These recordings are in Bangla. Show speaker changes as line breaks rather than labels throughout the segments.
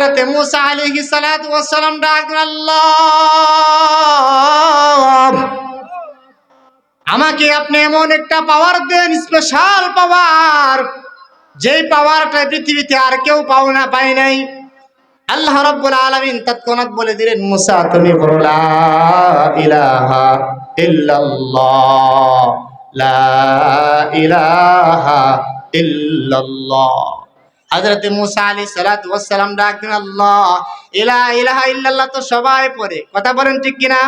হযরতে মূসা আলাইহিস সালাতু ওয়াস সালাম ডাক দিলেন, আল্লাহ আমাকে আপনি এমন একটা পাওয়ার দেন, স্পেশাল পাওয়ার, যেই পাওয়ারটা পৃথিবীতে আর কেউ পায় নাই। আল্লাহ রাব্বুল আলামিন তৎক্ষণাৎ বলে দিলেন, মূসা তুমি বলো লা ইলাহা ইল্লাল্লাহ, লা ইলাহা ইল্লাল্লাহ। হযরত মূসা আলাইহিস সালাতু ওয়াস সালাম ডাক দেন, আল্লাহ ইলাহা ইল্লাল্লাহ তো সবাই পড়ে, কথা বলেন ঠিক কিনা?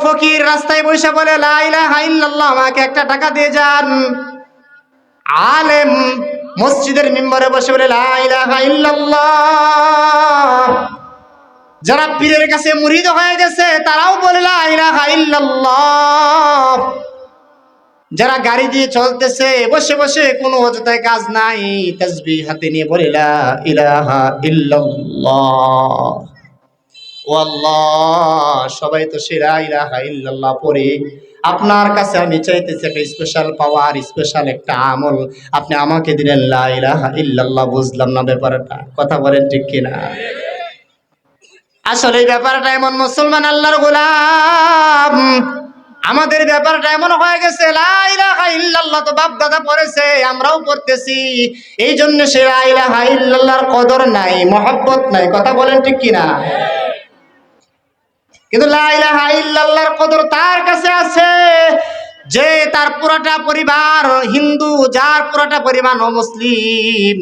ফকির রাস্তায় বসে বলে লা ইলাহা ইল্লাল্লাহ, আমাকে একটা টাকা দিয়ে যান। আলেম মসজিদের মিম্বরে বসে বলে লা ইলাহা ইল্লাল্লাহ। যারা পীরের কাছে মুরিদ হয়ে গেছে তারাও বলে লা ইলাহা ইল্লাল্লাহ। যারা গাড়ি দিয়ে চলতেছে বসে বসে কোনো অযথায় কাজ নাই, তাসবিহ হাতে নিয়ে বলে লা ইলাহা ইল্লাল্লাহ। ও আল্লাহ, সবাই তো সে লা ইলাহা ইল্লাল্লাহ পড়ে। আপনার কাছে আমি চাইতেছি একটা স্পেশাল পাওয়ার, স্পেশাল একটা আমল আপনি আমাকে দিলেন, লা ইলাহা ইল্লাল্লাহ। বুঝলাম না ব্যাপারটা, কথা বলেন ঠিক কিনা? আসলে এই ব্যাপারটা এমন, মুসলমান আল্লাহর গোলাম, আমাদের ব্যাপারটা এমন হয়ে গেছে, লা ইলাহা ইল্লাল্লাহ তো বাপ দাদা পড়েছে, আমরাও পড়তেছি, এই জন্য সে লা ইলাহা ইল্লাল্লাহর কদর নাই, মহব্বত নাই, কথা বলেন ঠিক কিনা? কিন্তু লা ইলাহা ইল্লাল্লাহর কদর তার কাছে আছে যে তার পুরোটা পরিবার হিন্দু, যার পুরোটা পরিবার অমুসলিম।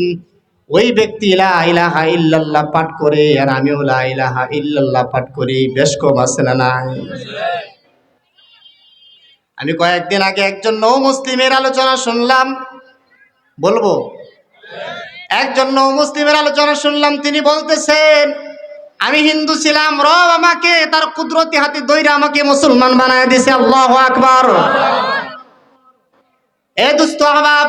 ওই ব্যক্তি লা ইলাহা ইল্লাল্লাহ পাঠ করে, আর আমিও লা ইলাহা ইল্লাল্লাহ পাঠ করি, বেশ কম আছে না নাই? আমি কয়েকদিন আগে একজন নৌ মুসলিমের আলোচনা শুনলাম, বলবো একজন নৌ মুসলিমের আলোচনা শুনলাম। তিনি বলতেছেন, আমি হিন্দু ছিলাম, রব আমাকে তার কুদরতি হাতে ধইরা আমাকে মুসলমান বানায় দিয়েছে। আল্লাহু আকবার। এ দুস্থ আহবাব,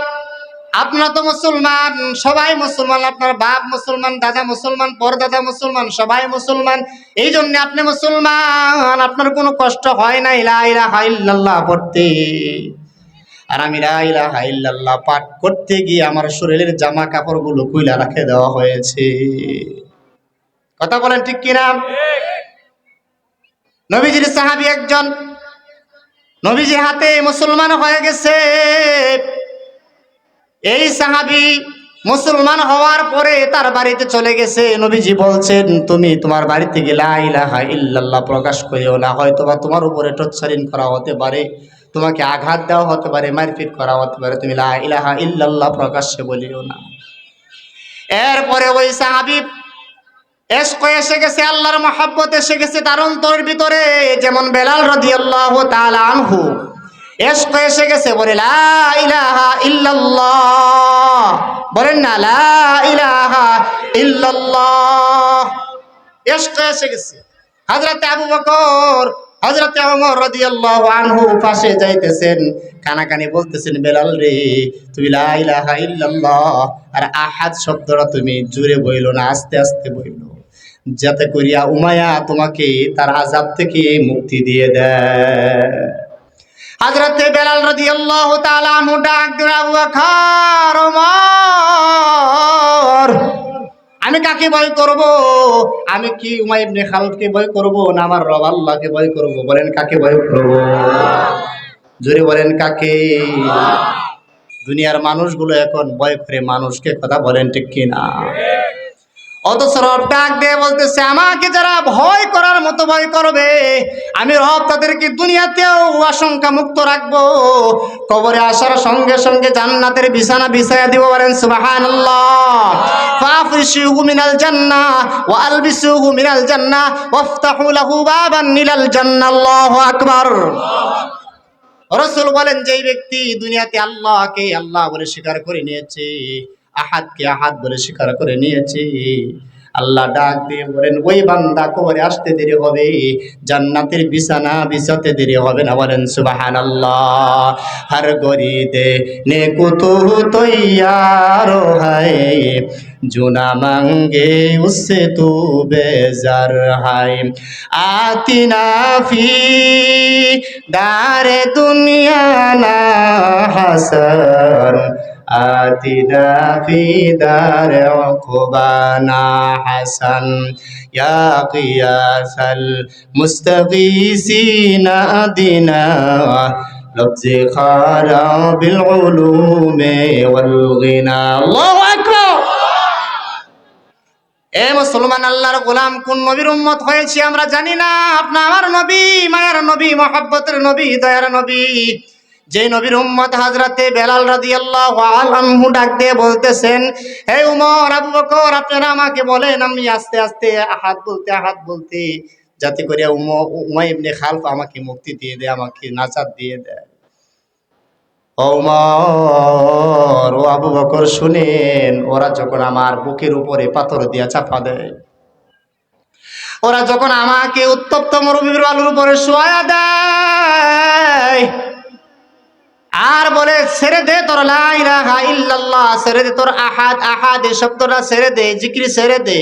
আপনারা তো মুসলমান, সবাই মুসলমান, আপনার বাপ মুসলমান, দাদা মুসলমান, পরদাদা মুসলমান, সবাই মুসলমান, এই জন্য আপনি মুসলমান, আপনার কোনো কষ্ট হয় না লা ইলাহা ইল্লাল্লাহ পড়তে। আর আমি লা ইলাহা ইল্লাল্লাহ পাঠ করতে গিয়ে আমার শরীরের জামা কাপড়গুলো খুইলা রেখে দেওয়া হয়েছে, কথা বলেন ঠিক কিনা? নবীজির সাহাবী একজন নবীজির হাতে মুসলমান হয়ে গেছে। এই সাহাবী মুসলমান হওয়ার পরে তার বাড়িতে চলে গেছে। নবীজি বলছেন, তুমি তোমার বাড়ি থেকে লা ইলাহা ইল্লাল্লাহ প্রকাশ করিও না, হয়তোবা তোমার উপরে টর্চারিং করা হতে পারে, তোমাকে আঘাত দেওয়া হতে পারে, মারপিট করা হতে পারে, তুমি লা ইলাহা ইল্লাল্লাহ প্রকাশ্যে বলিও না। এরপরে ওই সাহাবী ইশক এসে গেছে, আল্লাহর মহব্বত এসে গেছে তার অন্তরের ভিতরে, যেমন বেলাল রাদিয়াল্লাহু তাআলা আনহু ইশক এসে গেছে, বলে লা ইলাহা ইল্লাল্লাহ, বলেন না লা ইলাহা ইল্লাল্লাহ। ইশক এসে গেছে। হযরত আবু বকর, হযরত ওমর রাদিয়াল্লাহু আনহু পাশে যাইতেছেন, কানাকানি বলতেছেন, বেলাল রে তুমি লা ইলাহা ইল্লাল্লাহ আর আহাদ শব্দটা তুমি জোরে বইলো না, আস্তে আস্তে বইলো, যাতে করিয়া উমাইয়া তোমাকে তার আযাব থেকে মুক্তি দিয়ে দেয়। হযরত বেলাল রাদিয়াল্লাহু তাআলা আনহু ডাক দিয়ে, আবু বকর, ওমর, আমি কাকে ভয় করব? আমি কি উমাইয়া ইবনে খালদকে ভয় করব, না আমার রব আল্লাহকে ভয় করব? বলেন কাকে ভয় করব? জোরে বলেন কাকে? দুনিয়ার মানুষগুলো এখন ভয় করে মানুষকে, কথা বলেন ঠিক কিনা? অথচ রব ডাক দিয়ে বলতেছে, আমাকে যারা ভয় করার মতো ভয় করবে, আমি রব তাদেরকে দুনিয়াতেও আশঙ্কা মুক্ত রাখবো, কবরে আসার সঙ্গে সঙ্গে জান্নাতের বিছানা বিছায়া দিব। বলেন সুবহানাল্লাহ। ফাফরিশুহু মিনাল জান্নাহ ওয়া আলবিসুহু মিনাল জান্নাহ ওয়াফতাহু লাহু বাবান মিনাল জান্নাহ। আল্লাহু আকবার। রাসূল বলেন, যেই ব্যক্তি দুনিয়াতে আল্লাহকে আল্লাহ বলে স্বীকার করে নিয়েছে, আহাদকে আহাদ বলে স্বীকার করে নিয়েছে, আল্লাহ ডাক দিয়ে বলেন, ওই বান্দা কবরে আসতে দেরি হবে, জান্নাতের বিছানা বিছাতে দেরি হবে না। বলেন সুবহানাল্লাহ। হর গরিদে নেকু তু তৈয়ার হায়, जुना मांगे उससे तू बेजार है, आती ना फी दारे दुनिया ना हसन, آتنا في دار عقبانا حسن يا قياس المستغيثين أدنا لفظ خارا بالعلوم والغنى الله أكبر এ মুসলমান আল্লাহর গোলাম কোন নবীর উম্মত হয়েছি আমরা জানি না আপনি আমার নবী মায়ার নবী মহব্বতের নবী দয়ার নবী যে নবীর উম্মত হযরতে বেলাল রাদিয়াল্লাহু আনহু ডাক দিয়ে বলতেছেন হে উমর আবু বকর আপনারা আমাকে বলেন আমি আস্তে আস্তে আহাদ বলতে যাতে করে উমাইয়া ইবনে খালফ আমাকে মুক্তি দিয়ে দেয় আমাকে নাজাত দিয়ে দেয় ওমর ও আবু বকর শুনেন ওরা যখন আমার বুকের উপরে পাথর দিয়া চাপা দেয় ওরা যখন আমাকে উত্তপ্ত মরুভূমির বালুর উপরে শোয়া দেয় আর বলে ছেড়ে দে তোর লা ইলাহা ইল্লাল্লাহ ছেড়ে দে তোর আহাদ এই শব্দটা ছেড়ে দে জিকির ছেড়ে দে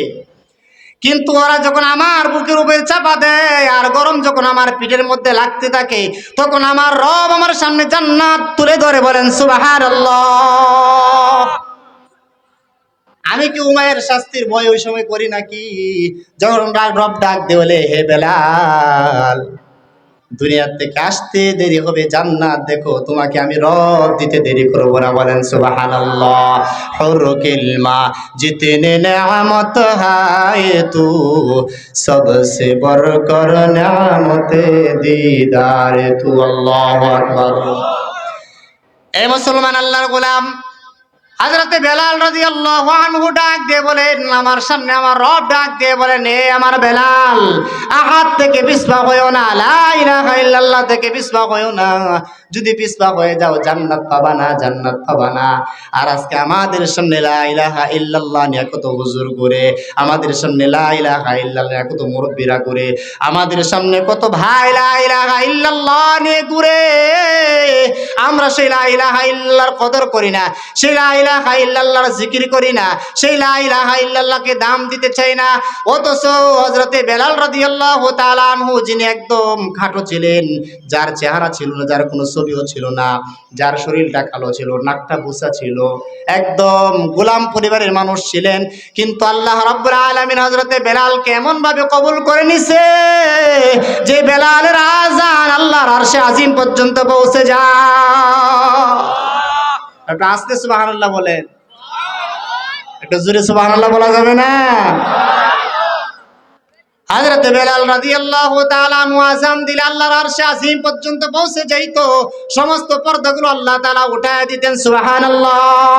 কিন্তু ওরা যখন আমার বুকের উপরে চাপা দেয় আর গরম যখন আমার পিঠের মধ্যে লাগতে থাকে তখন আমার রব আমার সামনে জান্নাত তুলে ধরে বলেন সুবহানাল্লাহ আমি কি উমায়ের শাস্তির ভয় ওই সময় করি নাকি যখন রব ডাক দিয়ে বলে হে বেলাল দুনিয়ার থেকে আসতে দেরি হবে জান্নাত দেখো তোমাকে আমি রব দিতে দেরি করবো না বলেন সুবহানাল্লাহ হুরু কিলমা জিতনে নেয়ামত হায় তু সবসে বরকর নেয়ামতে দিদার তু আল্লাহু আকবার এ মুসলমান আল্লাহর গোলাম হযরতে বেলাল রাদিয়াল্লাহু আনহু ডাক দিয়ে বলেন আমার সামনে আমার রব ডাক দিয়ে বলেন এ আমার বেলাল আহাদ থেকে পিছপা হইও না লা ইলাহা ইল্লাল্লাহ থেকে পিছপা হইও না যদি পিছপা হয়ে যাও জান্নাত পাবা না আর আজকে আমাদের সামনে লা ইলাহা ইল্লাল্লাহ নিয়ে কত হুজুর করে আমাদের সামনে লা ইলাহা ইল্লাল্লাহ নিয়ে কত মুরব্বিরা করে আমাদের সামনে কত ভাই লা ইলাহা ইল্লাল্লাহ নিয়ে ঘুরে আমরা সেই লা ইলাহা ইল্লাল্লাহর কদর করি না সেই লা ইলাহা ইল্লাল্লাহর জিকির করি না সেই লা ইলাহা ইল্লাল্লাহকে দাম দিতে চাই না অথচ হযরতে বেলাল রাদিয়াল্লাহু তাআলা আনহু যিনি একদম খাটো ছিলেন যার চেহারা ছিল না যার কোনো ছবিও ছিল না যার শরীরটা কালো ছিল নাকটা বুসা ছিল একদম গোলাম পরিবারের মানুষ ছিলেন কিন্তু আল্লাহ রাব্বুল আলামিন হযরতে বেলালকে এমন ভাবে কবুল করে নিছে যে বেলালের আযান আল্লাহর আরশে আজিম পর্যন্ত পৌঁছে যায় একটু আস্তে সুবহানাল্লাহ বলেন একটু জোরে সুবহানাল্লাহ বলা যাবে না হযরত বেলাল রাদিয়াল্লাহু তাআলা আযান দিলে আল্লাহর আরশে আজিম পর্যন্ত পৌঁছে যাইতো সমস্ত পর্দাগুলো আল্লাহ তাআলা উঠায় দিতেন সুবহানাল্লাহ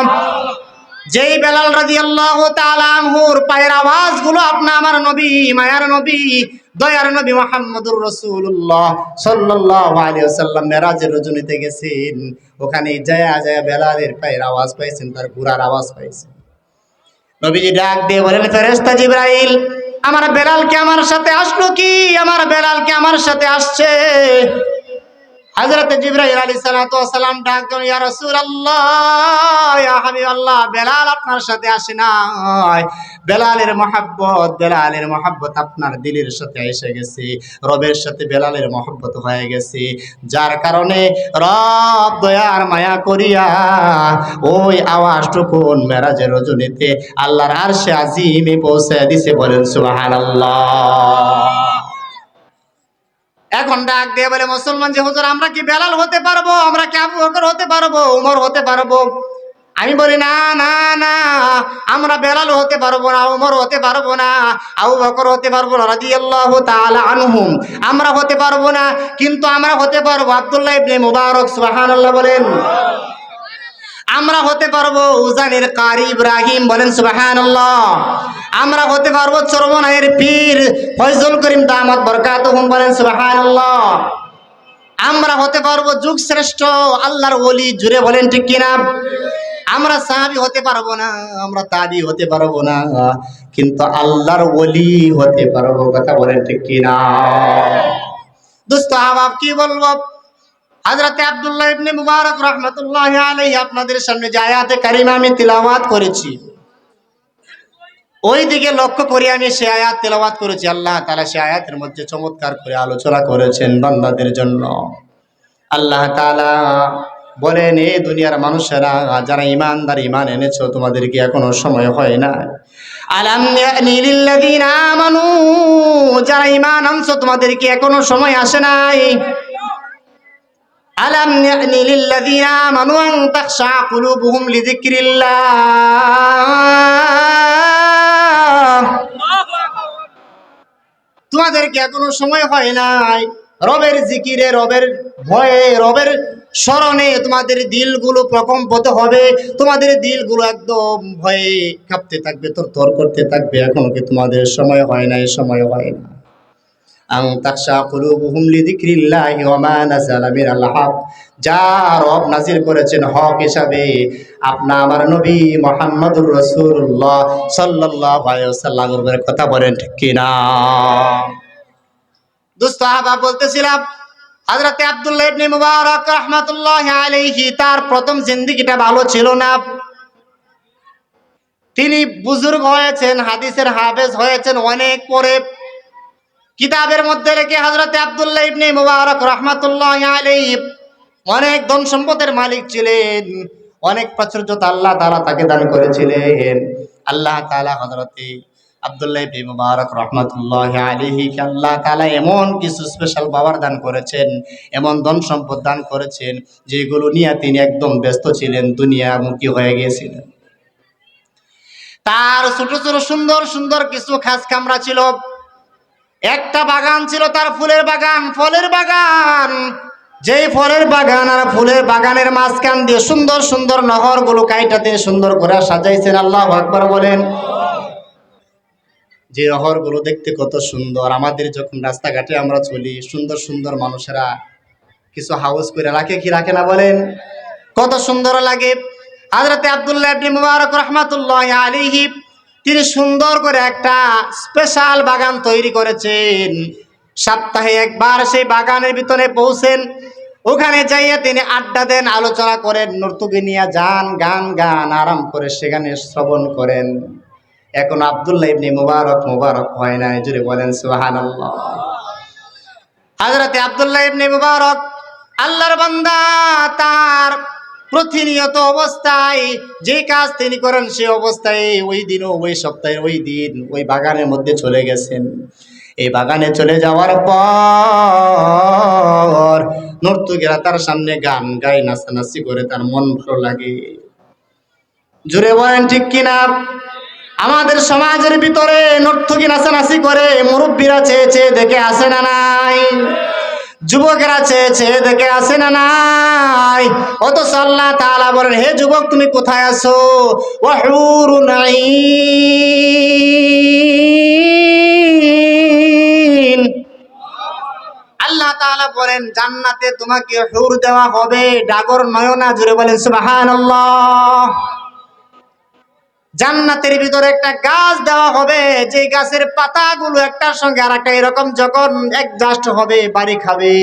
যেই বেলাল রাদিয়াল্লাহু তাআলা আনহুর পায়ের আওয়াজগুলো আপনি আমার নবী মায়ার নবী দয়ার নবী মুহাম্মদুর রাসূলুল্লাহ সাল্লাল্লাহু আলাইহি ওয়াসাল্লাম মেরাজের রজনীতে গেছেন ওখানে যায় বেলালের পায়ের আওয়াজ পাইছেন তার ঘোড়ার আওয়াজ পাইছেন নবীজি ডাক দিয়ে বলেন ফেরেশতা জিবরাইল আমার বেলালকে আমার সাথে আসলো কি আমার বেলালকে আমার সাথে আসছে হযরত জিবরাইল আলাইহিস সালাতু ওয়াস সালাম ডাক দেন ইয়া রাসূলুল্লাহ ইয়া হাবিবাল্লাহ বেলাল আপনার সাথে আসে নাই বেলালের মহব্বত আপনার দিলের সাথে এসে গেছে রবের সাথে বেলালের মহব্বত হয়ে গেছে যার কারণে রব দয়ার মায়া করিয়া ওই আওয়াজটুকু মেরাজের রজনীতে আল্লাহর আরশে আজিমে পৌঁছে দিয়েছে বলেন সুবহানাল্লাহ এখন ডাক দিয়ে বলে মুসলমান যে হুজুর আমরা কি বেলাল হতে পারবো আমরা কি আবু বকর হতে পারবো উমর হতে পারবো আমি বলি না না না আমরা বেলাল হতে পারবো না উমর হতে পারবো না আবু বকর হতে পারবো না রাদিয়াল্লাহু তাআলা আনহুম আমরা হতে পারবো না কিন্তু আমরা হতে পারবো আব্দুল্লাহ ইবনে মুবারক সুবহানাল্লাহ বলেন আমরা হতে পারবো উজানের কারি ইব্রাহিম বলেন সুবহানাল্লাহ আমরা হতে পারবো চরমনায়ের পীর ফয়জুল করিম দামাত বরকাতুহুম বলেন সুবহানাল্লাহ আমরা হতে পারবো যুগ শ্রেষ্ঠ আল্লাহর ওলি জুড়ে বলেন ঠিক কিনা আমরা সাহাবী হতে পারবো না আমরা তাবি হতে পারবো না কিন্তু আল্লাহর ওলি হতে পারবো কথা বলেন ঠিক কিনা দোস্ত আবাব কি বলবো হযরত আব্দুল্লাহ ইবনে মুবারক রাহমাতুল্লাহি আলাইহি আপনাদের সামনে যে আয়াতে কারিমা আমি তিলাওয়াত করেছি ওই দিকে লক্ষ্য করে আমি সেই আয়াত তেলাওয়াত করেছি আল্লাহ তাআলা সেই আয়াতের মধ্যে চমৎকার করে আলোচনা করেছেন বান্দাদের জন্য আল্লাহ তাআলা বলেন এই দুনিয়ার মানুষেরা যারা ইমানদার ইমান এনেছো তোমাদের কি এখনো সময় হয় না? আলাম ইয়ানি লিল্লাযিনা আমানু, যারা ইমান আনছো তোমাদের কি এখনো সময় আসে নাই? আলাম ইয়ানি লিল্লাযিনা আমানু আন তাখশা কুলুবুহুম লিযিকরিল্লাহ, তোমাদের কি এখনো সময় হয় নাই রবের জিকিরে, রবের ভয়ে, রবের স্মরণে তোমাদের দিলগুলো প্রকম্পিত হবে, তোমাদের দিলগুলো একদম ভয়ে কাঁপতে থাকবে, থরথর করতে থাকবে? এখনো কি তোমাদের সময় হয় নাই? সময় হয় না। আন তাখশা কুলুবুহুম লিযিকরিল্লাহি ওয়া মা নাযালা মিনাল হক, যা রব নাজিল করেছেন হক হিসাবে আপনা আমার নবী মুহাম্মদুর রাসূলুল্লাহ সাল্লাল্লাহু আলাইহি ওয়াসাল্লামের কথা বলেন ঠিক কি না? দোস্ত আহবাব বলতেছিলাম, হযরতে আব্দুল্লাহ ইবনে মুবারক রাহমাতুল্লাহি আলাইহি তার প্রথম জিন্দেগিটা ভালো ছিল না। তিনি বুজুর্গ হয়েছেন, হাদিসের হাফেজ হয়েছেন অনেক পরে। কিতাবের মধ্যে রেখে হযরতে আব্দুল্লাহ ইবনে মুবারক রাহমাতুল্লাহি আলাইহি অনেক ধন সম্পদের মালিক ছিলেন, অনেক প্রাচুর্যতা আল্লাহ তাআলা তাকে দান করেছিলেন। আল্লাহ তাআলা হযরতে আব্দুল্লাহ ইবনে মুবারক রাহমাতুল্লাহি আলাইহি কে আল্লাহ তাআলা এমন কিছু স্পেশাল পাওয়ার দান করেছেন, এমন ধন সম্পদ দান করেছেন, যেগুলো নিয়ে তিনি একদম ব্যস্ত ছিলেন, দুনিয়ামুখী হয়ে গিয়েছিলেন। তার ছোট ছোট সুন্দর সুন্দর কিছু খাস কামরা ছিল। একটা বাগান ছিল তার, ফুলের বাগান, ফলের বাগান। যেই ফলের বাগান আর ফুলের বাগানের মাঝখান দিয়ে সুন্দর সুন্দর নহরগুলো কাইটাতে সুন্দর করে সাজাইছেন। আল্লাহু আকবার বলেন। যে নহরগুলো দেখতে কত সুন্দর, আমাদের যখন রাস্তাঘাটে আমরা চলি সুন্দর সুন্দর মানুষেরা কিছু হাউস করে রাখে কি রাখে না বলেন? কত সুন্দর লাগে। হযরতে আব্দুল্লাহ ইবনে মুবারক রাহমাতুল্লাহি আলাইহি তিনি সুন্দর করে একটা স্পেশাল বাগান তৈরি করেছেন। সপ্তাহে একবার সেই বাগানের ভিতরে পৌঁছেন, ওখানে যাইয়া তিনি আড্ডা দেন, আলোচনা করেন, নর্তকী নিয়ে যান, গান গান আরাম করে সেখানে শ্রবণ করেন। এখন আব্দুল্লাহ ইবনে মুবারক মুবারক হয় না, জুড়ে বলেন সুবহানাল্লাহ। হযরতে আব্দুল্লাহ ইবনে মুবারক আল্লাহর বান্দা, তার প্রতিনিয়ত অবস্থায় যে কাজ তিনি করেন সে অবস্থায় ওই দিনও, ওই সপ্তাহের ওই দিন ওই বাগানের মধ্যে চলে গেছেন। এই বাগানে চলে যাওয়ার পর নর্তকীরা তার সামনে গান গায়, নাচানাচি করে, তার মন ভালো লাগে। জোরে বলেন ঠিক কিনা? আমাদের সমাজের ভিতরে নর্তকী নাচানাচি করে মুরব্বীরা চেয়ে চেয়ে দেখে আসে না নাই? যুবকেরা চেয়ে চেয়ে দেখে আসে না নাই? অথচ আল্লাহ তাআলা বলেন, হে যুবক তুমি কোথায় আছো? ওয়া হুরুন আইন, আল্লাহ তাআলা বলেন জান্নাতে তোমাকে হুর দেওয়া হবে, ডাগর নয়না। জুড়ে বলেন সুবহানাল্লাহ। জান্নাতের ভিতরে একটা গাছ দেওয়া হবে, যে গাছের পাতাগুলো একটার সঙ্গে আর একটা এরকম যখন অ্যাডজাস্ট হবে বাড়ি খাবে।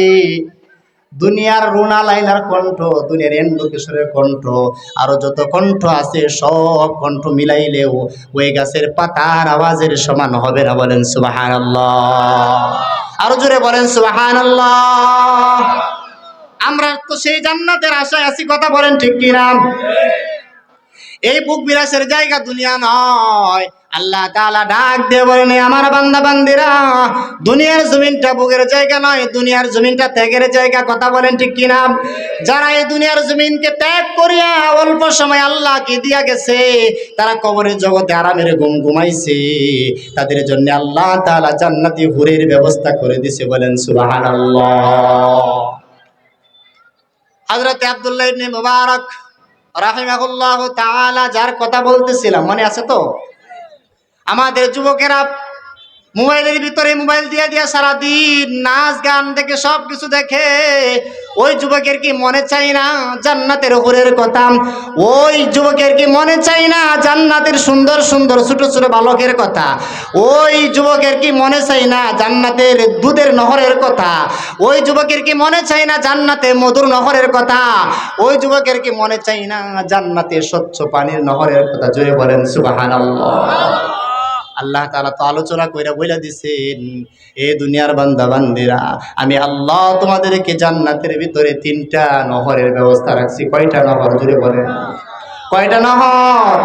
দুনিয়ার রুনা লাইলার কণ্ঠ, দুনিয়ার এন্ডু কিশোরের কণ্ঠ, আরো যত কণ্ঠ আছে সব কণ্ঠ মিলাইলেও ওই গাছের পাতার আওয়াজের সমান হবে না। বলেন সুবহানাল্লাহ। আরো জোরে বলেন সুবহানাল্লাহ। আমরা তো সেই জান্নাতের আশায় আছি, কথা বলেন ঠিক কিনা? এই বুক বিলাসের জায়গা দুনিয়া নয়। আল্লাহ তাআলা ডাক দিয়ে বলেন, আমার বান্দা বান্দিরা, দুনিয়ার জমিনটা বুকের জায়গা নয়, দুনিয়ার জমিনটা ত্যাগের জায়গা। কথা বলেন ঠিক কিনা? যারা এই দুনিয়ার জমিনকে ত্যাগ করিয়া অল্প সময় আল্লাহকে দিয়া গেছে, তারা কবরের জগতে আরামের ঘুম ঘুমাইছে, তাদের জন্য আল্লাহ তাআলা জান্নাতি হুরের ব্যবস্থা করে দিয়েছে। বলেন সুবহানাল্লাহ। হযরত আব্দুল্লাহ ইবনে মুবারক রাহিমাহুল্লাহ তাআলা যার কথা বলতেছিলাম মনে আছে তো? আমাদের যুবকেরা মোবাইলের ভিতরে মোবাইল দিয়ে দিয়ে সারাদিন নাচ গান দেখে সব কিছু দেখে। ওই যুবকের কি মনে চাই না জান্নাতের হুরের কথা? ওই যুবকের কি মনে চাই না জান্নাতের সুন্দর সুন্দর ছোট ছোট বালকের কথা? ওই যুবকের কি মনে চাই না জান্নাতের দুধের নহরের কথা? ওই যুবকের কি মনে চাই না জান্নাতে মধুর নহরের কথা? ওই যুবকের কি মনে চাই না জান্নাতে স্বচ্ছ পানির নহরের কথা? জোরে বলেন সুবহানাল্লাহ। আল্লাহ তাআলা তো আলোচনা কইরা বইলা দিছেন, এ দুনিয়ার বান্দা বান্দিরা, আমি আল্লাহ তোমাদেরকে জান্নাতের ভিতরে 3টা নহরের ব্যবস্থা রাখছি। কয়টা নহর জুড়ে বলেন? কয়টা নহর?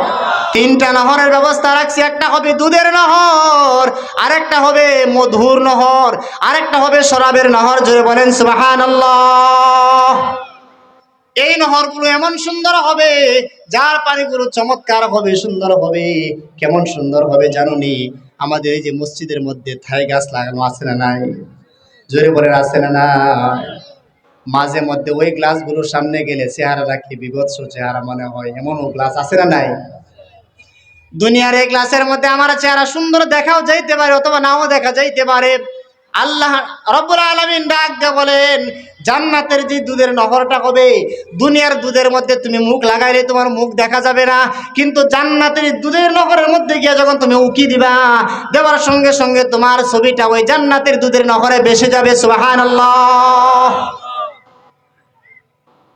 3টা নহরের ব্যবস্থা রাখছি। একটা হবে দুধের নহর, আরেকটা হবে মধুর নহর, আরেকটা হবে শরাবের নহর। জোরে বলেন সুবহানাল্লাহ। এই নহরগুলো এমন সুন্দর হবে, যার পানিগুলো চমৎকার হবে, সুন্দর হবে। কেমন সুন্দর হবে জানুনি? আমাদের এই যে মসজিদের মধ্যে থাই গাছ লাগানো আছে না নাই? জোরে বলেন আছে না নাই? মাঝে মধ্যে ওই গ্লাসগুলোর সামনে গেলে চেহারাটা কি বিভৎস চেহারা মনে হয়, এমনও গ্লাস আছে না নাই? দুনিয়ার এই গ্লাসের মধ্যে আমার চেহারা সুন্দর দেখাও যাইতে পারে, অথবা নাও দেখা যাইতে পারে। আল্লাহ রব্বুল আলামিন ডাক দিয়ে বলেন, জান্নাতের যে দুধের নহরটা হবে, দুনিয়ার দুধের মধ্যে তুমি মুখ লাগাইলে তোমার মুখ দেখা যাবে না, কিন্তু জান্নাতের দুধের নহরের মধ্যে গিয়ে যখন তুমি উকি দিবা, দেওয়ার সঙ্গে সঙ্গে তোমার ছবিটা ওই জান্নাতের দুধের নহরে ভেসে যাবে। সুবহানাল্লাহ।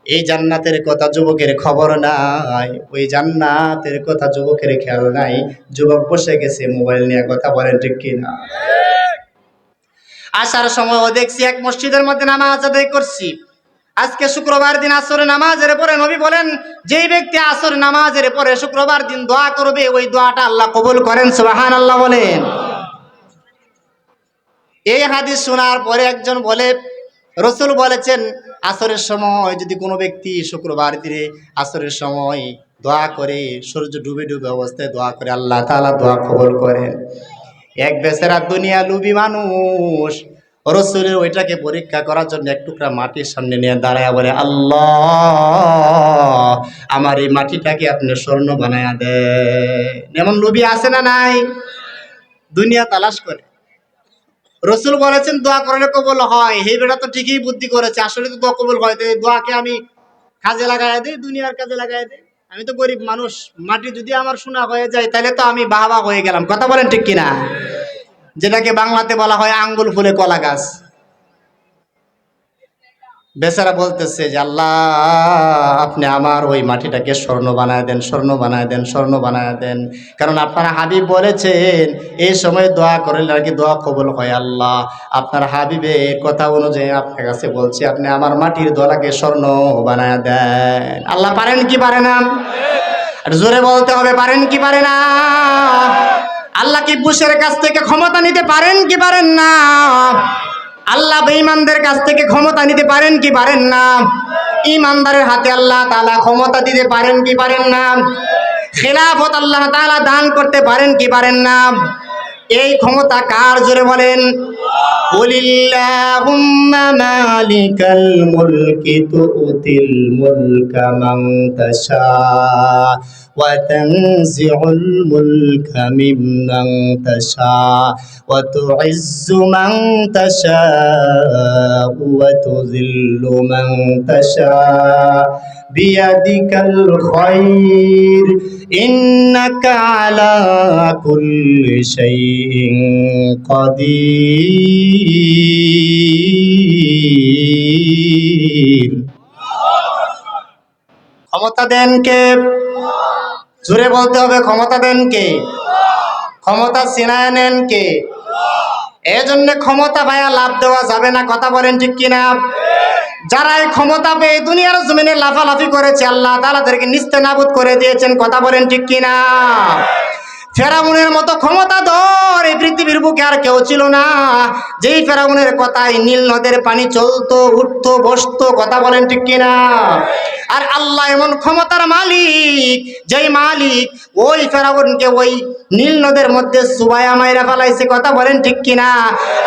এই জান্নাতের কথা যুবকের খবর নাই, ওই জান্নাতের কথা যুবকের খেয়াল নাই। যুবক বসে গেছে মোবাইল নিয়ে। কথা বলেন ঠিক কিনা? আসার সময় দেখছি এক মসজিদের মধ্যে নামাজ আদায় করছি। আজকে শুক্রবার দিন আসরে নামাজের পরে নবী বলেন, যেই ব্যক্তি আসর নামাজের পরে শুক্রবার দিন দোয়া করবে, ওই দোয়াটা আল্লাহ কবুল করেন। সুবহানাল্লাহ বলেন। এই হাদিস শোনার পরে একজন বলে, রাসূল বলেছেন আসরের সময় যদি কোনো ব্যক্তি শুক্রবার দিনে আসরের সময় দোয়া করে, সূর্য ডুবে ডুবে অবস্থায় দোয়া করে, আল্লাহ তাআলা দোয়া কবুল করেন। এক বেচারা দুনিয়া লুবি মানুষ রাসূলের ওইটাকে পরীক্ষা করার জন্য এক টুকরা মাটির সামনে নিয়ে দাঁড়ায় বলে, আল্লাহ আমার এই মাটিটাকে আপনি স্বর্ণ বানায়া দেন। এমন লুবি আছে না নাই? দুনিয়া তালাশ করে। রাসূল বলেছেন দোয়া করলে কবুল হয়। এই বেটা তো ঠিকই বুদ্ধি করেছে, আসলে তো দোয়া কবুল হয়। এই দোয়াকে আমি কাজে লাগাই দিই, দুনিয়ার কাজে লাগাই দিই। আমি তো গরিব মানুষ, মাটি যদি আমার সোনা হয়ে যায় তাহলে তো আমি বাবা হয়ে গেলাম। কথা বলেন ঠিক কিনা? যেটাকে বাংলাতে বলা হয় আঙ্গুল ফুলে কলা গাছ। বেচারা বলতেছে যে আল্লাহ আপনি আমার ওই মাটিটাকে স্বর্ণ বানায় দেন, স্বর্ণ বানায় দেন, স্বর্ণ বানায় দেন। কারণ আপনার হাবিব বলেছেন এই সময় দোয়া করলে নাকি দোয়া কবুল হয়। আল্লাহ আপনার হাবিবের কথা অনুযায়ী আপনার কাছে বলছি, আপনি আমার মাটির দোয়াটাকে স্বর্ণ বানায় দেন। আল্লাহ পারেন কি পারে না? আর জোরে বলতে হবে, পারেন কি পারে না? আল্লাহ কি বুশের কাছ থেকে ক্ষমতা নিতে পারেন কি পারেন না? আল্লাহ বেঈমানদের কাছ থেকে ক্ষমতা নিতে পারেন কি পারেন না? ঈমানদারের হাতে আল্লাহ তাআলা ক্ষমতা দিতে পারেন কি পারেন না? খেলাফত আল্লাহ তাআলা দান করতে পারেন কি পারেন না? এই ক্ষমতা কার? জোরে বলেন। কুলিল্লাহুম্মা মালিকাল মুলকি তুতিল মুলকা মান তাশা ওয়া তানজিউল মুলকা মিম্মান তাশা ওয়া তুইজ্জু মান তাশা ওয়া তুযিল্লু মান তাশা বিয়াদিকাল খায়র ইন্নাকা আলা কুল্লি শাইইন কাদির। ক্ষমতা দেন কে? জোরে বলতে হবে, ক্ষমতা দেন কে? ক্ষমতা ছিনায় নেন কে? এজন্য ক্ষমতা পায়া লাভ দেওয়া যাবে না। কথা বলেন ঠিক কিনা? যারা এই ক্ষমতা পেয়ে দুনিয়ার জমিনে লাফালাফি করেছে, আল্লাহ তাআলা তাদেরকে নিস্তেনাবুদ করে দিয়েছেন। কথা বলেন ঠিক কিনা? ফেরাউনের মতো ক্ষমতাধর এই পৃথিবীর বুকে আর কেউ ছিল না। যেই ফেরাউনের কথায় নীল নদের পানি চলতো, উঠতো, বসতো। কথা বলেন ঠিক কিনা? আর আল্লাহ এমন ক্ষমতার মালিক, যেই মালিক ওই ফেরাউনকে ওই নীল নদের মধ্যে সুবায়া মাইরা ফেলাইছে। কথা বলেন ঠিক কিনা?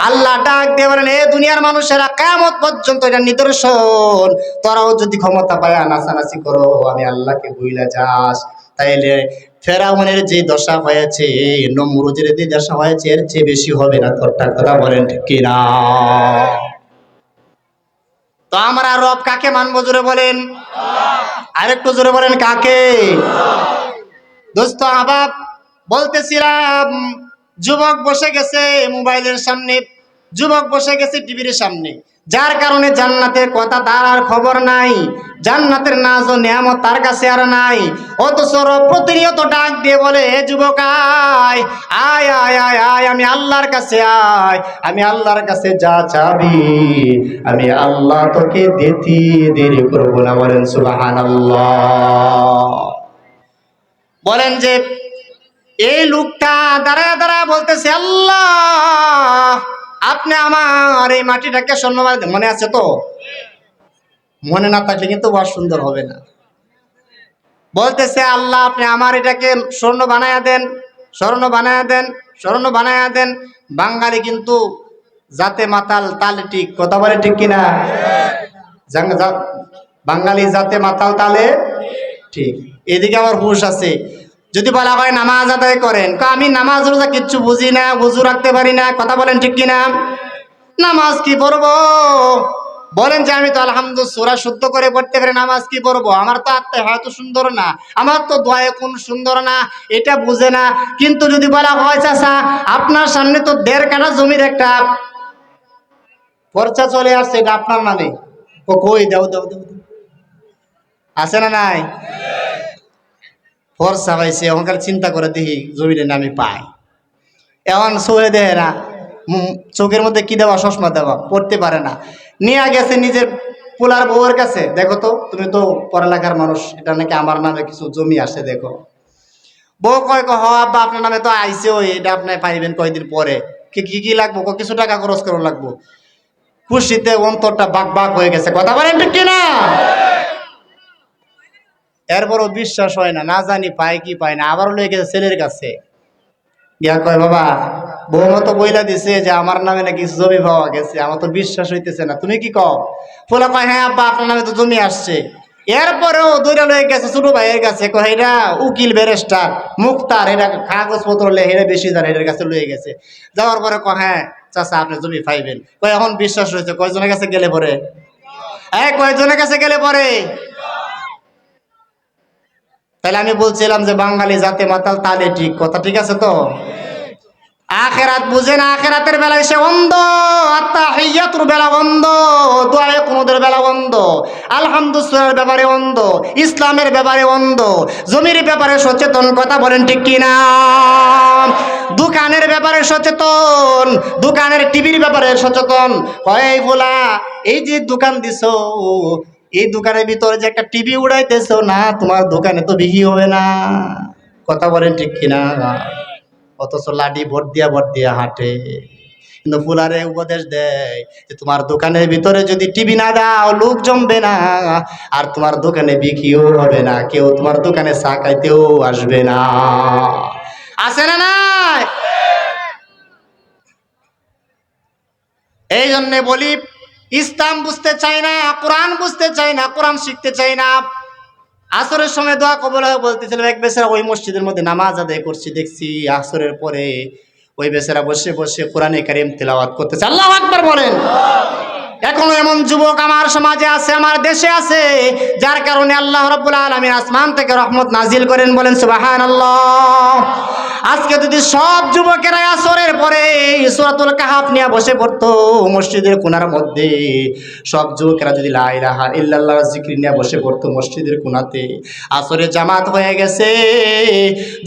আল্লাহ ডাক দিয়ে বলেন, এ দুনিয়ার মানুষেরা কিয়ামত পর্যন্ত এটা নিদর্শন, তোরাও যদি ক্ষমতা পায়া নাচানাচি করো, আমি আল্লাহকে ভুইলা যাস, তাইলে ফেরাউনের যে দশা হয়েছে, নমরুদের যে দশা হয়েছে, এর চেয়ে বেশি হবে না তোরটা। কথা বলেন ঠিক কিনা? তো আমরা রব কাকে মানবো? জোরে বলেন। আরেকটু জোরে বলেন, কাকে? দোস্ত আহবাব, বলতেছিলাম যুবক বসে গেছে মোবাইলের সামনে, যুবক বসে গেছে টিভির সামনে, যার কারণে জান্নাতের কথা তার আর খবর নাই, জান্নাতের নাজ ও নিয়ামত তার কাছে আর নাই। অথচ রব প্রতিনিয়ত ডাক দিয়ে বলে, হে যুবক আয় আয় আয় আয় আয়, আমি আল্লাহর কাছে আয়, আমি আল্লাহর কাছে যা চাবি আমি আল্লাহ তোকে দিতে দেরি করবো না। বলেন সুবহানাল্লাহ। বলেন যে এই লোকটা দাঁড়ায় দাঁড়ায় বলতেছে, আল্লাহ আপনি আমার এই মাটিটাকে স্বর্ণ বানায় দেন। মনে আছে তো? মনে না থাকলে কিন্তু বড় সুন্দর হবে না। বলতেছে আল্লাহ আপনি আমার এটাকে স্বর্ণ বানায়া দেন, স্বর্ণ বানায়া দেন, স্বর্ণ বানায়া দেন। বাঙালি কিন্তু জাতে মাতাল তালে ঠিক, কথা বলে ঠিক কিনা? বাঙালি জাতে মাতাল তালে ঠিক। এদিকে আবার হুঁশ আছে। যদি বলা হয় নামাজ আদায় করেন, আমি নামাজ রোজা কিচ্ছু বুঝি না, বুঝু রাখতে পারি না, কথা বলেন ঠিক কিনা? নামাজ কি পড়বো? বলেন যে আমি তো আলহামদুলিল্লাহ সূরা শুদ্ধ করে পড়তে পারি, নামাজ কি পড়বো? আমার তো আত্মা হয়তো সুন্দর না, আমার তো দোয়া কোন সুন্দর না, এটা বুঝে না। কিন্তু যদি বলা হয় চাচা আপনার সামনে তো 1.5 কাঠা জমির একটা পর্চা চলে আসছে, এটা আপনার নামে, কই দাও দাও দাও, আছে না নাই? ফর্সা পাইছে, ওখানে চিন্তা করে দেখি জমির নামে পাই। এখন চোখে দেয় না, চোখের মধ্যে কি দেওয়া, চশমা দেওয়া, পড়তে পারে না। নিয়ে গেছে নিজের পোলার বউয়ের কাছে, দেখো তো তুমি তো পড়ালেখার মানুষ, এটা নাকি আমার নামে কিছু জমি আসে দেখো। বউ কয় হ আব্বা আপনার নামে তো আইসে, ওই এটা আপনি পাইবেন কয়দিন পরে। কি কি কি লাগবো? কিছু টাকা খরচ করা লাগবো। খুশিতে অন্তরটা বাক বাক হয়ে গেছে, কথা বলেন ঠিক কিনা? এরপরও বিশ্বাস হয় না, না জানি পায় কি পায় না। আবারও লয়ে গেছে ছেলের কাছে, ইয়া কয় বাবা বৌমা তো বইলা দিছে যে আমার নামে নাকি জমি পাওয়া গেছে, আমার তো বিশ্বাস হইতেছে না, তুমি কি কও? ফোলা কয় হ্যাঁ আব্বা আপনার নামে তো জমি আসছে। এরপরেও দৌড়া লয়ে গেছে ছোট ভাইয়ের কাছে, কয় এটা উকিল ব্যারিস্টার মুক্তার, এটা কাগজপত্র লেখে এটা বেশি জানে, এটার কাছে লয়ে গেছে। যাওয়ার পরে কয় হ্যাঁ চাচা আপনি জমি পাইবেন। কয় এখন বিশ্বাস হয়েছে, কয়জনের কাছে গেলে পরে? কয়জনের কাছে গেলে পরে? তাহলে আমি বলছিলাম যে বাঙালি জাতে মাতাল তালে ঠিক, কথা ঠিক আছে তো? আখেরাত বুঝে না, আখেরাতের বেলায় সে অন্ধ, আত্তাহিয়াতুর বেলা বন্ধ, দোয়ায়ে কুনুদের বেলা বন্ধ, আলহামদুলিল্লাহর ব্যাপারে অন্ধ, ইসলামের ব্যাপারে অন্ধ, জমির ব্যাপারে সচেতন, কথা বলেন ঠিক কিনা? দোকানের ব্যাপারে সচেতন, দোকানের টিভির ব্যাপারে সচেতন। হয় বলা এই যে দোকান দিছো, এই দোকানের ভিতরে যে একটা টিভি উড়াইতেছো না, তোমার দোকানে তো বিক্রি হবে না, কথা বলেন ঠিক কিনা? অথচ লাডি ভোট দিয়া হাঁটে। কিন্তু ফুলারে উপদেশ দেয় যে তোমার দোকানের ভিতরে যদি টিভি না দাও লোক জমবে না, আর তোমার দোকানে বিক্রিও হবে না, কেউ তোমার দোকানে চা খাইতেও আসবে না। আছে না নাই? এই জন্যে বলি ইসলাম বুঝতে চাই না, কোরআন বুঝতে চাই না, কোরআন শিখতে চাই না। আসরের সময় দোয়া কবুল হয় বলতেছিল, এক বেচারা ওই মসজিদের মধ্যে নামাজ আদায় করছি, দেখছি আসরের পরে ওই বেচারা বসে বসে কোরআনে কারীম তেলাওয়াত করতেছে। আল্লাহু আকবার বলেন। এখনো এমন যুবক আমার সমাজে আছে, আমার দেশে আছে, যার কারণে আল্লাহ রাব্বুল আলামিন আসমান থেকে রহমত নাজিল করেন, বলেন সুবহানাল্লাহ। আজকে যদি সব যুবকেরা আসরের পরে সূরাতুল কাহাফ নিয়ে বসে পড়তো মসজিদের কোণার মধ্যে, সব যুবকেরা যদি লা ইলাহা ইল্লাল্লাহর জিকির নিয়ে বসে পড়তো মসজিদের কোণাতে, আসরে জামাত হয়ে গেছে।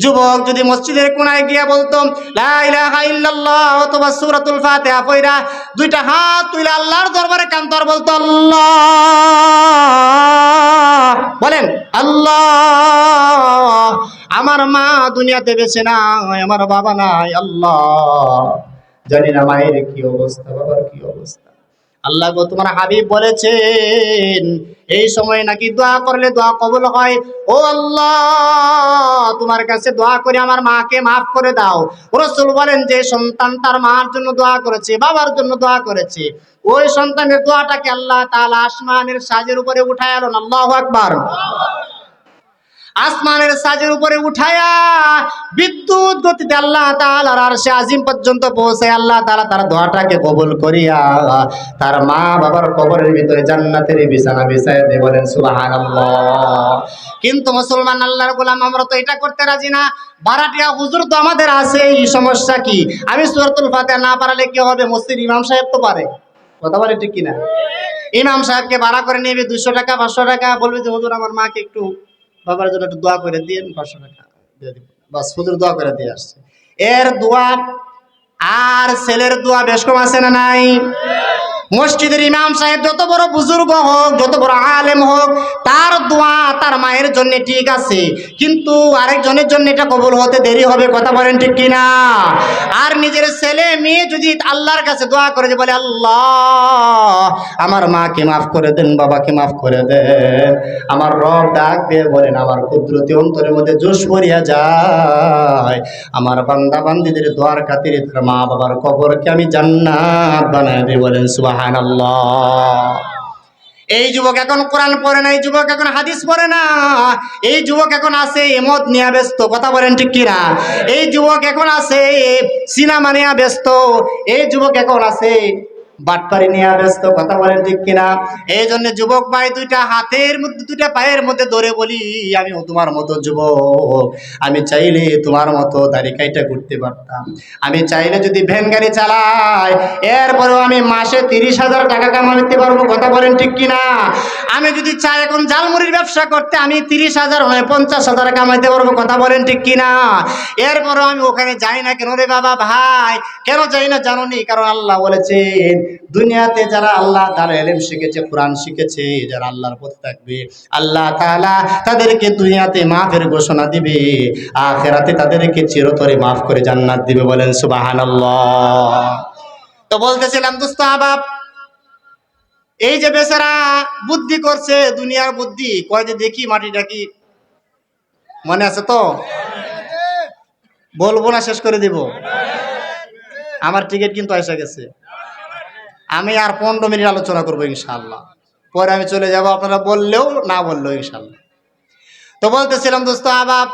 যুবক যদি মসজিদের কোণায় গিয়ে বলতো লা ইলাহা ইল্লাল্লাহ অথবা সূরাতুল ফাতিহা পড়া দুইটা হাত তুলে আল্লাহর দরবারে কান্তর বলতো আল্লাহ, বলেন আল্লাহ আমার মা দুনিয়াতে বেঁচে নাই, আমার বাবা নাই, আল্লাহ জানি না মায়ের কি অবস্থা, বাবার কি অবস্থা। আল্লাহ গো তোমার হাবিব বলেছেন এই সময় নাকি দোয়া করলে দোয়া কবুল হয়। ও আল্লাহ তোমার কাছে দোয়া করে আমার মাকে মাফ করে দাও। রাসূল বলেন যে সন্তান তার মার জন্য দোয়া করেছে, বাবার জন্য দোয়া করেছে, ওই সন্তানের দোয়াটাকে আল্লাহ তাআলা আসমানের সাজের উপরে উঠায় আনেন। আল্লাহু আকবার। আসমানের সাজের উপরে উঠায়া বিদ্যুৎ গতিতে আল্লাহ তাআলার আরশে আজিম পর্যন্ত পৌঁছে আল্লাহ তাআলা তার দোয়াটাকে কবুল করিয়া তার মা বাবার কবরের ভিতরে জান্নাতের বিছানা বিছায়া দিয়ে বলেন সুবহানাল্লাহ। কিন্তু মুসলমান আল্লাহর গোলাম আমরা তো এটা করতে রাজি না। ভাড়াটিয়া হুজুর তো আমাদের আছে, এই সমস্যা কি? আমি সূরাতুল ফাতিহা না পারলে কি হবে? মসজিদ ইমাম সাহেব তো পারে, কথা বলে ঠিক কিনা? ইমাম সাহেবকে ভাড়া করে নেবে 200 টাকা 500 টাকা, বলবে যে হুজুর আমার মাকে একটু বাবার জন্য একটু দোয়া করে দিন, 500 টাকা দিয়ে দিব, বাস হুজুর দোয়া করে দিয়ে আসছে। এর দোয়া আর ছেলের দোয়া বেশ কম আছে না নাই? মসজিদের ইমাম সাহেব যত বড় বুজুর্গ হোক, যত বড় আলেম হোক, তার দোয়া তার মায়ের জন্য ঠিক আছে, কিন্তু আরেকজনের জন্য এটা কবুল হতে দেরি হবে। কথা বলেন ঠিক কিনা? আর নিজের ছেলে মেয়ে যদি আল্লাহর কাছে দোয়া করে যে বলে, আল্লাহ আমার মাকে মাফ করে দেন, বাবাকে মাফ করে দেন, আমার রব ডাক দিয়ে বলেন, আমার কুদরতি অন্তরের মধ্যে জোশ পড়িয়া যায়, আমার বান্দা বান্দিদের দোয়ার খাতিরে তার মা বাবার কবরকে আমি জান্নাত বানায় দিই। বলেন সুবহানাল্লাহ। এই যুবক এখন কোরআন পড়ে না, এই যুবক এখন হাদিস পড়ে না, এই যুবক এখন আছে মদ নিয়ে ব্যস্ত। কথা বলেন ঠিক কিনা? এই যুবক এখন আছে সিনেমা নিয়ে ব্যস্ত, এই যুবক এখন আছে বাটপারি নিয়ে ব্যস্ত। কথা বলেন ঠিক কিনা? এই জন্য যুবক ভাই, দুইটা হাতের মধ্যে দুইটা পায়ের মধ্যে ধরে বলি, আমিও তোমার মতো যুবক, আমি চাইলে তোমার মতো দাড়ি কাইটা ঘুরতে পারতাম, আমি চাইলে যদি ভ্যান গাড়ি চালাই এরপরেও আমি মাসে 30,000 টাকা কামাইতে পারবো। কথা বলেন ঠিক কিনা? আমি যদি চাই এখন ঝালমুড়ির ব্যবসা করতে, আমি 30,000 নয় 50,000 কামাইতে পারবো। কথা বলেন ঠিক কিনা? এরপরেও আমি ওখানে যাই না কেন রে বাবা ভাই? কেন যাই না জানো নি? কারণ আল্লাহ বলেছেন, দুনিয়াতে যারা আল্লাহ তাআলা ইলম শিখেছে, কোরআন শিখেছে, যারা আল্লাহর পথে থাকবে, আল্লাহ তাআলা তাদেরকে দুনিয়াতে মাফের ঘোষণা দিবে, আখিরাতে তাদেরকে চিরতরে মাফ করে জান্নাত দিবে। বলেন সুবহানাল্লাহ। তো বলতেছিলাম দোস্ত আহবাব, এই যে বেচারা বুদ্ধি করছে, দুনিয়ার বুদ্ধি, কয় যে দেখি মাটিটা কি মনে আছে তো? বলবো না, শেষ করে দিব? আমার টিকিট কিন্তু এসে গেছে, আমি আর 15 মিনিট আলোচনা করবো ইনশাআল্লাহ, পরে আমি চলে যাব, আপনারা বললেও না বললেও ইনশাআল্লাহ। তো বলতেছিলাম দোস্ত আহবাব,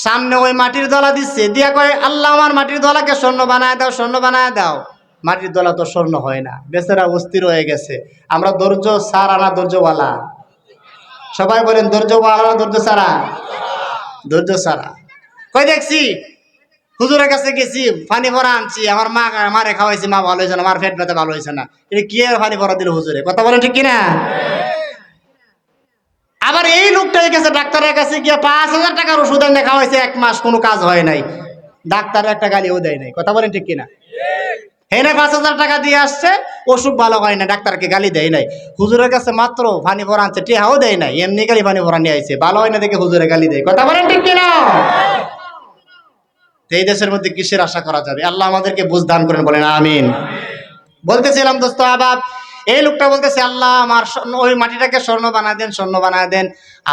সামনে ওই মাটির দলা দিচ্ছে, দিয়া কয়, আল্লাহ আমার মাটির দলাকে স্বর্ণ বানায় দাও, স্বর্ণ বানায় দাও। মাটির দলা তো স্বর্ণ হয় না, বেচারা অস্থির হয়ে গেছে। আমরা ধৈর্য সারা না ধৈর্যওয়ালা? সবাই বলেন ধৈর্যওয়ালা না ধৈর্য সারা? ধৈর্য সারা। কই দেখছি হুজুরের কাছে গেছি, পানি ভরা আনছি, আমার মা মারে খাওয়াইছি, মা ভালো হয়েছে না, আমার পেট ব্যথা ভালো হয়েছে না, এটা কি আর পানি ভরা দিল হুজুরে? কথা বলেন ঠিক কিনা? আবার এই লোকটার কাছে, ডাক্তারের কাছে গিয়ে 5,000 টাকার ওষুধ এনে খাওয়াইছে, 1 মাস কোনো কাজ হয় নাই, ডাক্তার একটা গালিও দেয় নাই। কথা বলেন ঠিক কিনা? হেনে 5,000 টাকা দিয়ে আসছে, অসুখ ভালো হয় না, ডাক্তারকে গালি দেয় নাই। হুজুরের কাছে মাত্র পানি ভরা আনছে, টেহাও দেয় নাই, এমনি গালি পানি ভরা নিয়ে আইছে, ভালো হয় না দেখে হুজুরে গালি দেয়। কথা বলেন ঠিক কিনা? এই দেশের মধ্যে কিসের আশা করা যাবে? আল্লাহ আমাদেরকে বুঝ দান করেন, বলেন আমিন। বলতেছিলাম দোস্ত আহবাব, এই লোকটা বলতেছে, আল্লাহ আমার ওই মাটিটাকে স্বর্ণ বানায় দেন, স্বর্ণ বানায় দেন।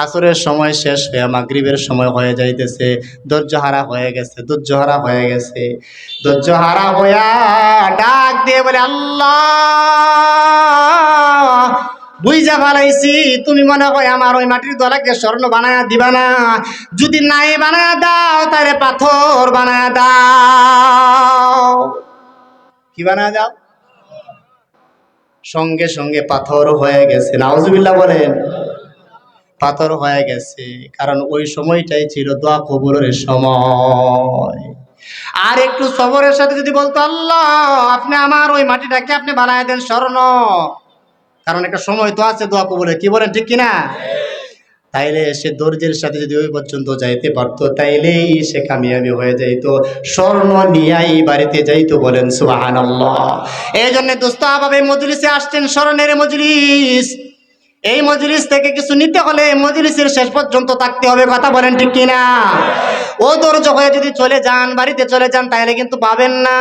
আসরের সময় শেষ হয়ে মাগরিবের সময় হয়ে যাইতেছে, ধৈর্যহারা হয়ে গেছে, ধৈর্যহারা হয়ে গেছে, ধৈর্যহারা হইয়া ডাক দিয়ে বলে, আল্লাহ বুঝা ফেলাইছি, তুমি মনে হয় আমার ওই মাটির দলাকে স্বর্ণ বানায়া দিবা না, যদি নাই বানায়া দাও তাহলে পাথর বানায়া দাও। কি বানায়া দাও? সঙ্গে সঙ্গে পাথর হয়ে গেছে। নাউজুবিল্লাহ বলেন। পাথর হয়ে গেছে, কারণ ওই সময়টাই ছিল দোয়া কবুলের সময়। আর একটু সবরের সাথে যদি বলতো, আল্লাহ আপনি আমার ওই মাটিটাকে আপনি বানায় দেন স্বর্ণ, কারণ একটা সময় তো আছে দোয়া কবুলের। কি বলেন ঠিক কিনা? তাইলে সে ধৈর্যের সাথে যদি ওই পর্যন্ত যাইতে পারতো, তাইলেই সে কামিয়াবি হয়ে যাইতো, স্বর্ণ নিয়াই বাড়িতে যাইতো। বলেন সুবহানাল্লাহ। এই জন্য দোস্ত আহবাব, এই মজলিসে আসছেন, স্মরণের মজলিস, এই মজলিস থেকে কিছু নিতে হলে মজলিসের শেষ পর্যন্ত থাকতে হবে। কথা বলেন ঠিক কিনা? ও ধৈর্য হয়ে যদি চলে যান, বাড়িতে চলে যান, তাহলে কিন্তু পাবেন না।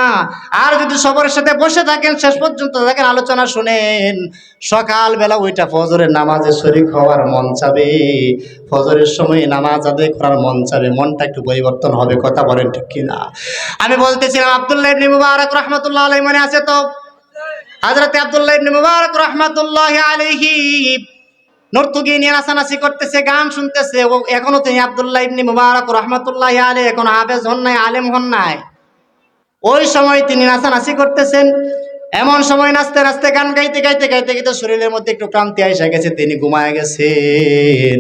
আর যদি সবার সাথে বসে থাকেন, শেষ পর্যন্ত থাকেন, আলোচনা শুনেন, সকালবেলা ওইটা ফজরের নামাজে শরীক হওয়ার মন চাবে, ফজরের সময় নামাজ আদায় করার মন চাবে, মনটা একটু পরিবর্তন হবে। কথা বলেন ঠিক কিনা? আমি বলতেছিলাম, আব্দুল্লাহ ইবনে মুবারক রাহমাতুল্লাহ আলাইহি মনে আছে তো? হযরত আব্দুল্লাহ ইবনে মুবারক রাহমাতুল্লাহি আলাইহি নর্তকী নিয়ে নাচানাচি করতেছে, গান শুনতেছে। এখনো তিনি আব্দুল্লাহ ইবনে মুবারক রাহমাতুল্লাহি আলাইহি এখন হাফেজ হন নাই, আলেম হন নাই। ওই সময় তিনি নাচানাচি করতেছেন। এমন সময় নাচতে নাচতে, গান গাইতে গাইতে গাইতে গাইতে শরীরের মধ্যে একটু ক্লান্তি এসে গেছে, তিনি ঘুমায় গেছেন।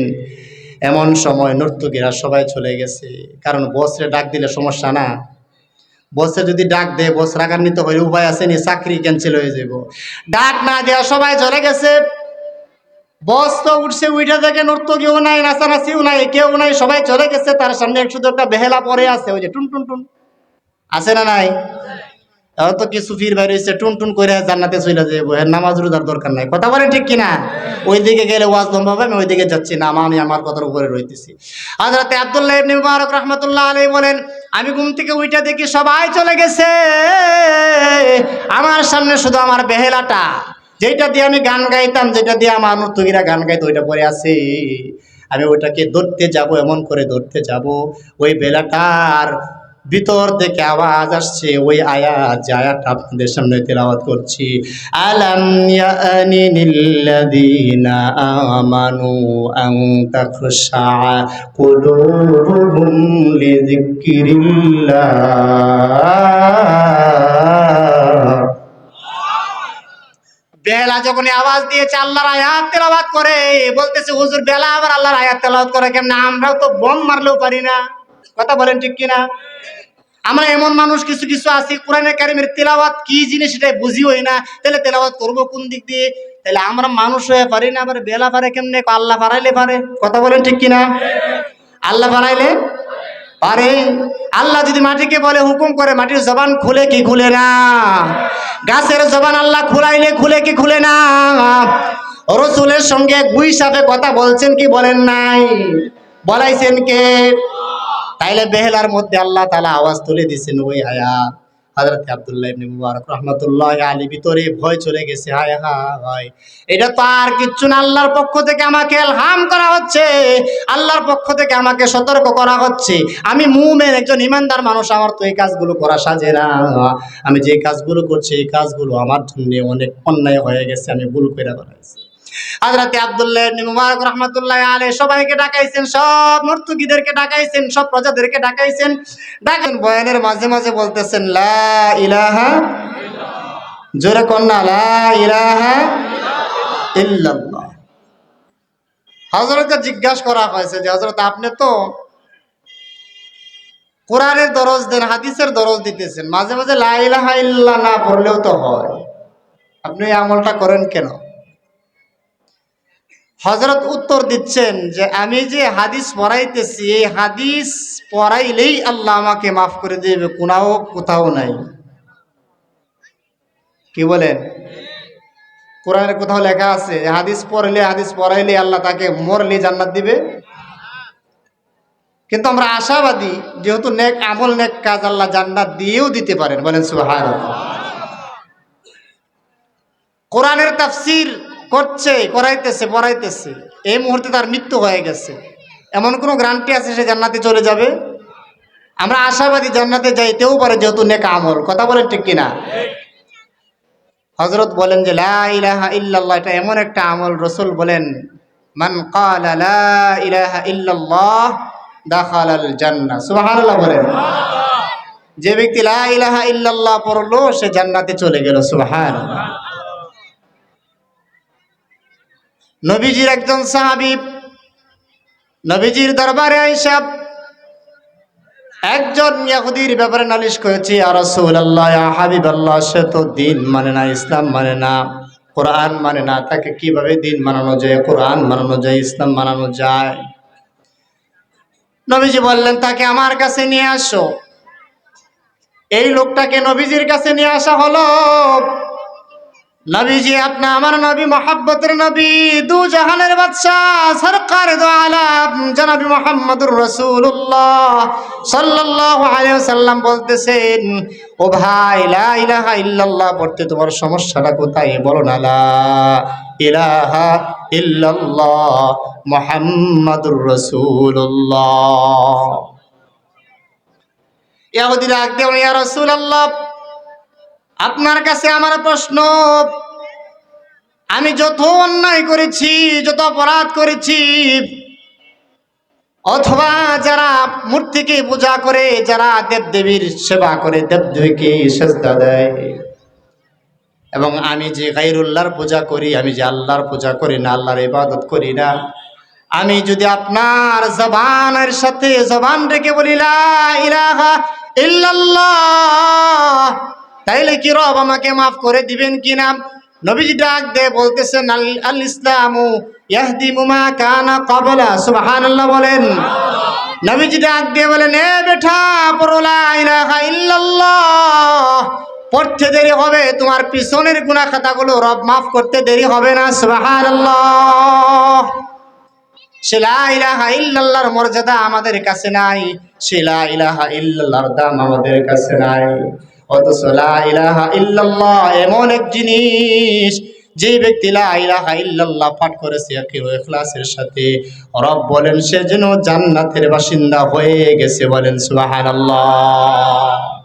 এমন সময় নর্তকীরা সবাই চলে গেছে, কারণ বসরে ডাক দিলে সমস্যা না, বসে যদি ডাক দেয়, বস রাগান্বিত হয়ে উপায় আসেনি, চাকরি ক্যান্সেল হয়ে যাব। ডাক না দেওয়া সবাই চলে গেছে। বস তো উঠছে, উঠে থেকে নর্তকীও নাই, নাচানাচিও নাই, কেউ নাই, সবাই চলে গেছে। তার সামনে শুধু একটা বেহেলা পরে আছে, ওই যে টুন টুন টুন আছে না নাই? তাও তো কিছু ফির বাইরে হচ্ছে টুন টুন করে জান্নাতে চলে যাবো, এর নামাজ রোজার দরকার নাই। কথা বলেন ঠিক কিনা? ওইদিকে গেলে ওয়াজ লম্বা হবে, আমি ওইদিকে যাচ্ছি না, আমি আমার কথার উপরে রইতেছি। হযরত আব্দুল্লাহ ইবনে মুবারক রাহমাতুল্লাহ আলাইহি বলেন, আমি ঘুম থেকে উঠে দেখি সবাই চলে গেছে, আমার সামনে শুধু আমার বেহেলাটা, যেটা দিয়ে আমি গান গাইতাম, যেটা দিয়ে আমার নর্তকীরা গান গাইতো, ওইটা পরে আছে। আমি ওইটাকে ধরতে যাব, এমন করে ধরতে যাব, ওই বেলাটার ভিতর থেকে আওয়াজ আসছে, ওই আয়াত, যে আয়াতটা আপনাদের সামনে তেলাওয়াত করছি, আলাম ইয়ানি লিল্লাযীনা আমানু আন তাখশা কুলুবুহুম লিযিকরিল্লাহ। বেলা যখন আওয়াজ দিয়েছে, আল্লাহর আয়াত তেলাওয়াত করে, বলতেছে হুজুর বেলা আবার আল্লাহর আয়াত তেলাওয়াত করে কেমনে? আমরাও তো বম মারলেও পারি না। কথা বলেন ঠিক কিনা? আমরা এমন মানুষ কিছু কিছু আছি, কোরআনে কারিমের তেলাওয়াত কি জিনিস সেটা বুঝিওই না, তাহলে তেলাওয়াত করবো কোন দিক দিয়ে? তাহলে আমরা মানুষ হয়ে পারি না, আবার বেলা পারে কেমনে? আল্লাহ পারাইলে পারে। কথা বলেন ঠিক কিনা? আল্লাহ পারাইলে পারে। আল্লাহ যদি মাটিকে বলে, হুকুম করে, মাটির জবান খুলে কি খুলে না? গাছের জবান আল্লাহ খুলাইলে খুলে কি খুলে না? রসুলের সঙ্গে গুই সাপে কথা বলছেন কি বলেন নাই? বলাইছেন কে? তাইলে বেহেলার মধ্যে আল্লাহ তাআলা আওয়াজ তুলে দিয়েছেন ওই আয়াত। হযরত আব্দুল্লাহ ইবনে মুবারক রাহমাতুল্লাহি আলাইহি ভিতরে ভয় চলে গেছে, হায় হায়, এটা তো আর কিচ্ছু না, আল্লাহর পক্ষ থেকে আমাকে ইলহাম করা হচ্ছে, আল্লাহর পক্ষ থেকে আমাকে সতর্ক করা হচ্ছে। আমি মুমিন, একজন ঈমানদার মানুষ, আমার তো এই কাজগুলো করা সাজে না। আমি যে কাজগুলো করছি, এই কাজগুলো আমার জন্য অনেক অন্যায় হয়ে গেছে, আমি ভুল করে ফেলেছি। হযরত আব্দুল্লাহ ইবনে মুবারক রাহমাতুল্লাহি আলাইহি সবাইকে ডাকাইছেন, সব নর্তকীদেরকে ডাকাইছেন, সব প্রজাদেরকে ডাকাইছেন। ডাকেন বয়ানের মাঝে মাঝে বলতেছেন লা ইলাহা ইল্লাল্লাহ, জোরে কোন না, লা ইলাহা ইল্লাল্লাহ। হযরতকে জিজ্ঞাসা করা হয়েছে যে হযরত আপনি তো কোরআনের দরজ দেন, হাদিসের দরজ দিতেছেন, মাঝে মাঝে লা ইলাহা ইল্লাল্লাহ না পড়লেও তো হয়, আপনি এই আমলটা করেন কেন? হযরত উত্তর দিচ্ছেন যে আমি যে হাদিস পড়াইতেছি, এই হাদিস পড়াইলেই আল্লাহ আমাকে মাফ করে দেবে, কোথাও নাই। কি বলেন? কোরআনের কোথাও লেখা আছে হাদিস পড়লে, হাদিস পড়াইলে আল্লাহ তাকে মরলে জান্নাত দিবে? কিন্তু আমরা আশাবাদী, যেহেতু নেক আমল, নেক কাজ, আল্লাহ জান্নাত দিয়েও দিতে পারেন। বলেন সুবহানাল্লাহ। কোরআনের তাফসীর করছে, করাইতেছে, পড়াইতেছে, এই মুহূর্তে তার মৃত্যু হয়ে গেছে, এমন কোনো গ্যারান্টি আছে সে জান্নাতে চলে যাবে? আমরা আশাবাদী জান্নাতে যাইতেও পারে, যেহেতু নেক আমল। কথা বলেন ঠিক কিনা? হযরত বলেন যে লা ইলাহা ইল্লাল্লাহ এটা এমন একটা আমল, রাসূল বলেন মান ক্বালা লা ইলাহা ইল্লাল্লাহ দাখালাল জান্নাহ। সুবহানাল্লাহ বলেন। যে ব্যক্তি লা ইলাহা ইল্লাল্লাহ পড়লো, সে জান্নাতে চলে গেল। সুবহানাল্লাহ। নবীজির একজন সাহাবী নবীজির দরবারে আয়েশা একজন ইহুদির ব্যাপারে নালিশ করেছে, ইয়া রাসূলুল্লাহ, ইয়া হাবিবাল্লাহ, সে তো দ্বীন মানে না, ইসলাম মানে না, কোরআন মানে না, তাকে কিভাবে দ্বীন মানানো যায়, কোরআন মানানো যায়, ইসলাম মানানো যায়? নবীজি বললেন তাকে আমার কাছে নিয়ে আসো। এই লোকটাকে নবীজির কাছে নিয়ে আসা হলো। নবীজি, আপনি আমার নবী, মহব্বতের নবী, দু জাহানের বাদশাহ, সরকারে দো আলাম জনাবি মুহাম্মদুর রাসূলুল্লাহ সাল্লাল্লাহু আলাইহি ওয়াসাল্লাম বলতেছেন, ও ভাই, লা ইলাহা ইল্লাল্লাহ পড়তে তোমার সমস্যাটা কোথায়? বলো না লা ইলাহা ইল্লাল্লাহ মুহাম্মাদুর রাসূলুল্লাহ। ইহুদি ডাক দেন, ইয়া রাসূলুল্লাহ, আপনার কাছে আমার প্রশ্ন, আমি যত অন্যায় করেছি, যত অপরাধ করেছি, অথবা যারা মূর্তিকে পূজা করে, যারা দেবদেবীর সেবা করে, দেবদেবীকে সেজদা দেয়, এবং আমি যে গায়রুল্লাহর পূজা করি, আমি যে আল্লাহর পূজা করি না, আল্লাহর ইবাদত করি না, আমি যদি আপনার জবানের সাথে জবান রেখে বলি লা ইলাহা ইল্লাল্লাহ, তাইলে কি রব আমাকে মাফ করে দিবেন কিনা? নবীজি ডাক দিয়ে বলতেছেন, আল ইসলামু ইয়াহদিমু মা কানা ক্বাবলা। সুবহানাল্লাহ বলেন। নবীজি ডাক দিয়ে বলেন, এ বেটা পড়ো লা ইলাহা ইল্লাল্লাহ, পড়তে দেরি হবে, তোমার পিছনের গুনাহ খাতাগুলো রব মাফ করতে দেরি হবে না। সুবহানাল্লাহ। সে লা ইলাহা ইল্লাল্লাহর মর্যাদা আমাদের কাছে নাই, সে লা ইলাহা ইল্লাল্লাহর দাম আমাদের কাছে নাই। অথচ লা ইলাহা ইল্লাল্লাহ এমন এক জিনিস, যে ব্যক্তি লা ইলাহা ইল্লাল্লাহ পাঠ করেছে আখির ইখলাসের সাথে, রব বলেন সে যেন জান্নাতের বাসিন্দা হয়ে গেছে। বলেন সুবহানাল্লাহ।